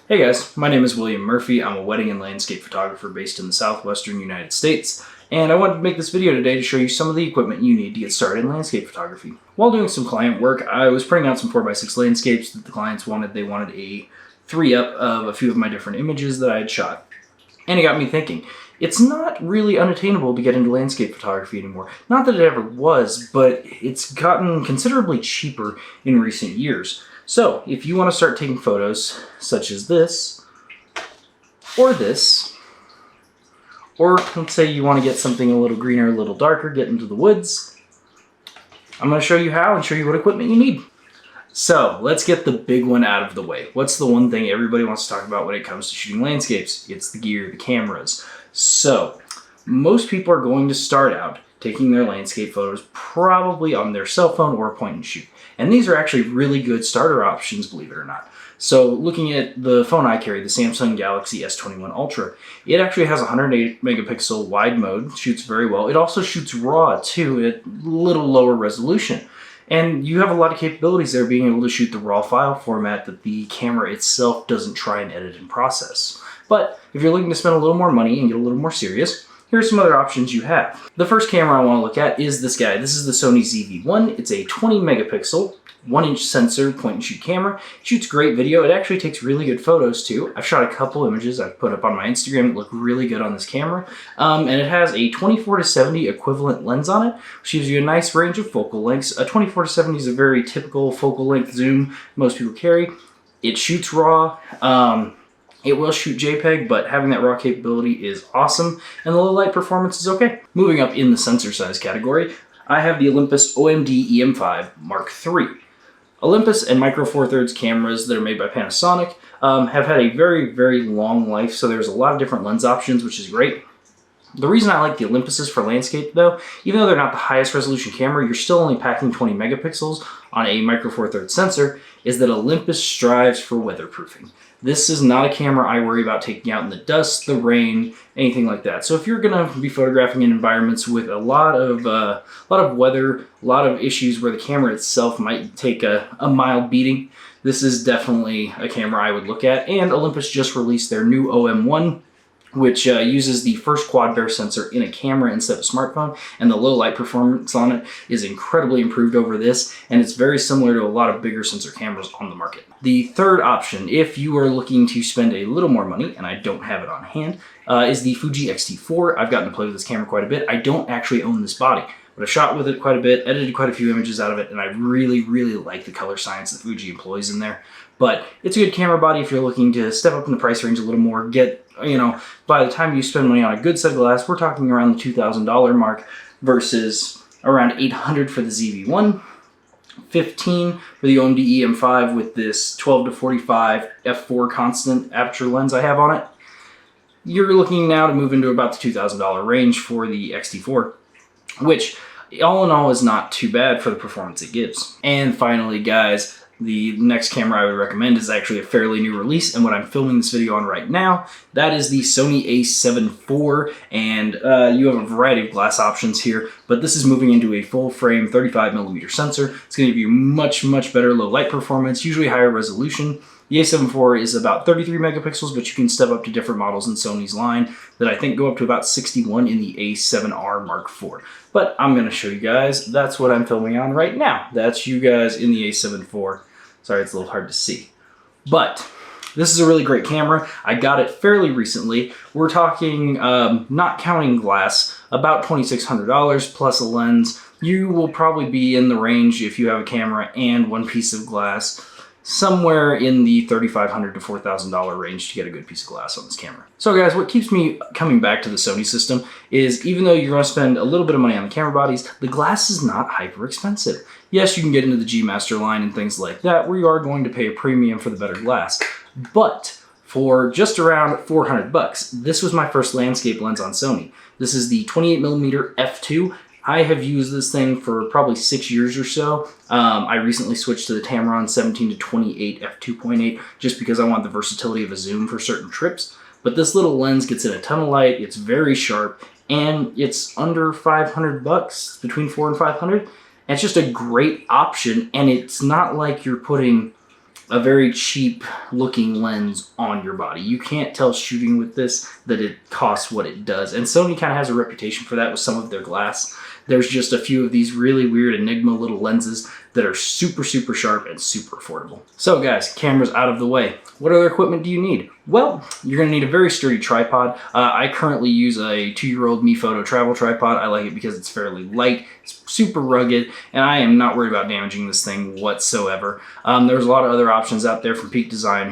Hey guys, my name is William Murphy. I'm a wedding and landscape photographer based in the southwestern United States, and I wanted to make this video today to show you some of the equipment you need to get started in landscape photography. While doing some client work, I was printing out some 4x6 landscapes that the clients wanted. They wanted a 3-up of a few of my different images that I had shot. And it got me thinking, it's not really unattainable to get into landscape photography anymore. Not that it ever was, but it's gotten considerably cheaper in recent years. So, if you want to start taking photos such as this, or this, or let's say you want to get something a little greener, a little darker, get into the woods, I'm going to show you how and show you what equipment you need. So, let's get the big one out of the way. What's the one thing everybody wants to talk about when it comes to shooting landscapes? It's the gear, the cameras. So, most people are going to start out taking their landscape photos probably on their cell phone or a point and shoot. And these are actually really good starter options, believe it or not. So looking at the phone I carry, the Samsung Galaxy S21 Ultra, it actually has a 108 megapixel wide mode, shoots very well. It also shoots RAW too, at a little lower resolution. And you have a lot of capabilities there, being able to shoot the RAW file format that the camera itself doesn't try and edit and process. But if you're looking to spend a little more money and get a little more serious, here's some other options you have. The first camera I want to look at is this guy. This is the Sony ZV-1. It's a 20 megapixel, 1-inch sensor point and shoot camera. It shoots great video. It actually takes really good photos too. I've shot a couple images I've put up on my Instagram that look really good on this camera. And it has a 24-70 equivalent lens on it, which gives you a nice range of focal lengths. A 24-70 is a very typical focal length zoom most people carry. It shoots RAW. It will shoot JPEG, but having that RAW capability is awesome, and the low light performance is okay. Moving up in the sensor size category, I have the Olympus OMD EM5 Mark III. Olympus and Micro Four Thirds cameras that are made by Panasonic have had a very, very long life, so there's a lot of different lens options, which is great. The reason I like the Olympuses for landscape, though, even though they're not the highest resolution camera, you're still only packing 20 megapixels on a Micro Four Thirds sensor, is that Olympus strives for weatherproofing. This is not a camera I worry about taking out in the dust, the rain, anything like that. So if you're going to be photographing in environments with a lot of weather, a lot of issues where the camera itself might take a mild beating, this is definitely a camera I would look at. And Olympus just released their new OM1, which uses the first quad bare sensor in a camera instead of a smartphone, and the low light performance on it is incredibly improved over this, and it's very similar to a lot of bigger sensor cameras on the market. The third option, if you are looking to spend a little more money, and I don't have it on hand, is the Fuji X-T4. I've gotten to play with this camera quite a bit. I don't actually own this body, but I've shot with it quite a bit, edited quite a few images out of it, and I really, really like the color science that Fuji employs in there. But it's a good camera body if you're looking to step up in the price range a little more, by the time you spend money on a good set of glass, we're talking around the $2,000 mark versus around $800 for the ZV-1, $15 for the OMD EM5 with this 12 to 45 f4 constant aperture lens I have on it. You're looking now to move into about the $2,000 range for the X-T4, which all in all is not too bad for the performance it gives. And finally, guys, the next camera I would recommend is actually a fairly new release, and what I'm filming this video on right now, that is the Sony a7 IV, and you have a variety of glass options here, but this is moving into a full-frame 35mm sensor. It's going to give you much, much better low light performance, usually higher resolution. The a7 IV is about 33 megapixels, but you can step up to different models in Sony's line that I think go up to about 61 in the a7R Mark IV. But I'm going to show you guys, that's what I'm filming on right now. That's you guys in the a7 IV. Sorry, it's a little hard to see. But this is a really great camera. I got it fairly recently. We're talking, not counting glass, about $2,600 plus a lens. You will probably be in the range, if you have a camera and one piece of glass, somewhere in the $3,500 to $4,000 range to get a good piece of glass on this camera. So guys, what keeps me coming back to the Sony system is, even though you're going to spend a little bit of money on the camera bodies, the glass is not hyper expensive. Yes, you can get into the G Master line and things like that, where you are going to pay a premium for the better glass. But for just around $400, this was my first landscape lens on Sony. This is the 28mm f2. I have used this thing for probably 6 years or so. I recently switched to the Tamron 17 to 28 f2.8 just because I want the versatility of a zoom for certain trips. But this little lens gets in a ton of light, it's very sharp, and it's under $500, between $400 and $500. And it's just a great option, and it's not like you're putting a very cheap looking lens on your body. You can't tell shooting with this that it costs what it does. And Sony kind of has a reputation for that with some of their glass. There's just a few of these really weird Enigma little lenses that are super, super sharp and super affordable. So guys, cameras out of the way. What other equipment do you need? Well, you're gonna need a very sturdy tripod. I currently use a 2-year-old MeFoto travel tripod. I like it because it's fairly light, it's super rugged, and I am not worried about damaging this thing whatsoever. There's a lot of other options out there from Peak Design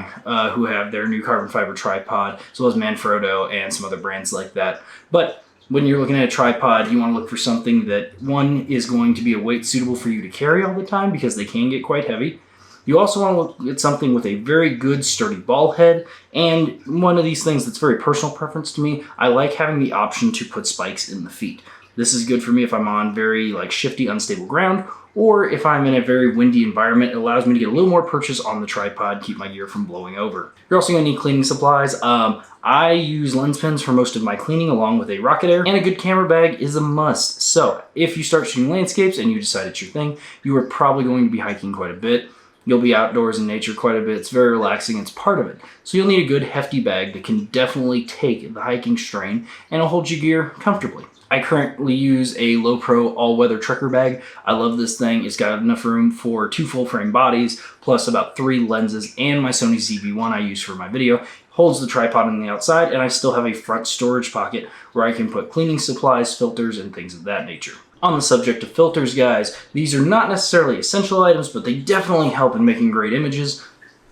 who have their new carbon fiber tripod, as well as MeFoto and some other brands like that. But when you're looking at a tripod, you want to look for something that, one, is going to be a weight suitable for you to carry all the time because they can get quite heavy. You also want to look at something with a very good sturdy ball head, and one of these things that's very personal preference to me, I like having the option to put spikes in the feet. This is good for me if I'm on very shifty, unstable ground, or if I'm in a very windy environment. It allows me to get a little more purchase on the tripod, keep my gear from blowing over. You're also going to need cleaning supplies. I use lens pens for most of my cleaning along with a rocket air, and a good camera bag is a must. So if you start shooting landscapes and you decide it's your thing, you are probably going to be hiking quite a bit. You'll be outdoors in nature quite a bit. It's very relaxing. It's part of it. So you'll need a good hefty bag that can definitely take the hiking strain and it'll hold your gear comfortably. I currently use a Lowepro all-weather trekker bag. I love this thing. It's got enough room for 2 full-frame bodies, plus about 3 lenses, and my Sony ZV-1 I use for my video. Holds the tripod on the outside, and I still have a front storage pocket where I can put cleaning supplies, filters, and things of that nature. On the subject of filters, guys, these are not necessarily essential items, but they definitely help in making great images.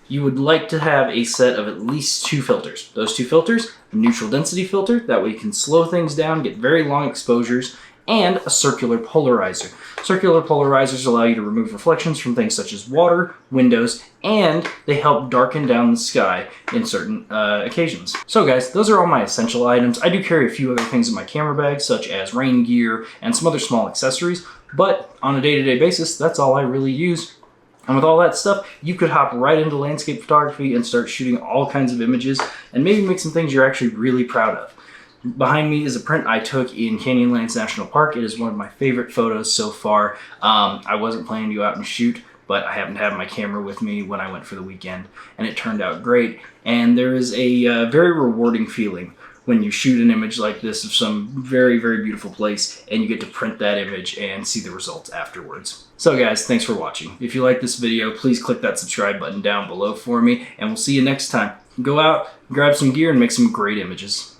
You would like to have a set of at least 2 filters. Those 2 filters, a neutral density filter, that way you can slow things down, get very long exposures, and a circular polarizer. Circular polarizers allow you to remove reflections from things such as water, windows, and they help darken down the sky in certain occasions. So guys, those are all my essential items. I do carry a few other things in my camera bag, such as rain gear and some other small accessories, but on a day-to-day basis, that's all I really use. And with all that stuff, you could hop right into landscape photography and start shooting all kinds of images and maybe make some things you're actually really proud of. Behind me is a print I took in Canyonlands National Park. It is one of my favorite photos so far. I wasn't planning to go out and shoot, but I happened to have my camera with me when I went for the weekend, and it turned out great. And there is a very rewarding feeling when you shoot an image like this of some very, very beautiful place and you get to print that image and see the results afterwards. So guys, thanks for watching. If you like this video, please click that subscribe button down below for me, and we'll see you next time. Go out, grab some gear, and make some great images.